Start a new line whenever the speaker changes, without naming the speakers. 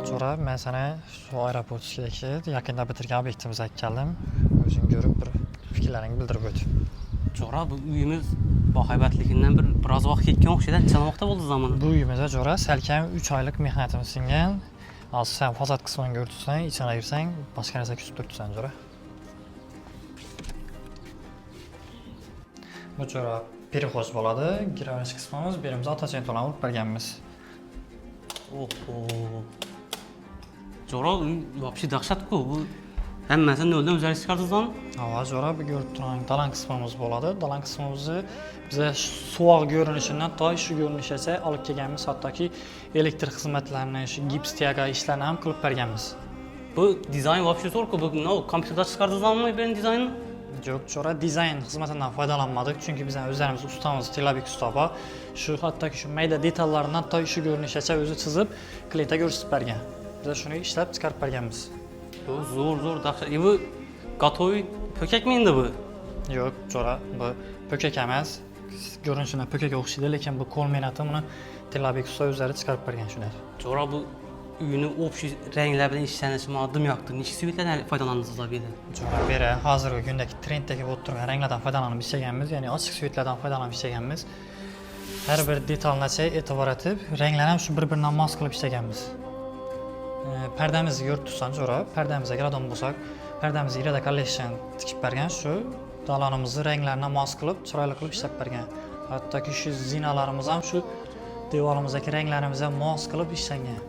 Sonra ben sana şu aeroportdaki yakında bitirgan obyektimize geldim. Özün görüp bir fikirlerini bildirip öt.
Jora bu uyumuz bahaybatliginden biraz vaqt ketgan o'xshaydi. Chalamoqda bo'ldi zamoni.
Bu uyumuza Jora selkem 3 aylık mihnetimiz singen. Az sen fasat kısmını görtürsen, içine girsen, başka nerese küsüp dürtürsen Jora. Bu Jora bir hoş boladı. Gireriş kısmımız birimize ataçent olan olup bergenimiz.
Oho. Jora вообще dahshat-ku bu. Hammasini noldan o'zgarib chiqardingizmi?
Hava Jora bir görüp duran dalan kısmımız boladı. Dalan kısmımızı bize soğuk görünüşünden ta şu görünüşe alıp kelganmiz. Hattaki elektrik hizmetlerini, şu gips tiyaga işlerini ham kılıp bergenimiz.
Bu dizayn вообще zo'r-ku. Bu kompüterda chiqardingizmi benim dizaynini?
Yok, Jora dizayn hizmetinden faydalanmadık çünkü bizden özlerimiz ustamız Tilabek Ustaba şu hattaki şu mayda detallarından ta şu görünüşe özü çizip kliyente gösterip bergen. Bize şunu işlep çıkarıp bergenimiz.
Bu zo'r dahshat. Bu gatoy pökek mi endi bu?
Yok, Jora bu pökek emas. Görünüşüne pökek o'xshaydi, lekin bu kol mehnati buni Tilabek Usta o'zlari chiqarib bergan shular.
Jora bu uyni общий ranglar bilan ishlanishi moddim yoqdi. Nechta svetlardan foydalandingiz bu yerda?
Jora beri hozirgi kundagi trenddagi bo'lib turgan ranglardan foydalanib ishlaganmiz, ya'ni ochiq svetlardan foydalanib ishlaganmiz. Har bir detalnacha e'tibor etib, ranglarni ham shu bir-biridan mos qilib ishlaganmiz. Perdamizni ko'rib tursan Jora, perdamizga kiradon bo'lsak, perdamizni Irada Collection tikib bergan shu dalonimizni ranglarini mos qilib, chiroyli qilib ishlab bergan. Hattoki shu zinalarimiz ham shu devorimizdagi ranglarimizga mos qilib ishlangan.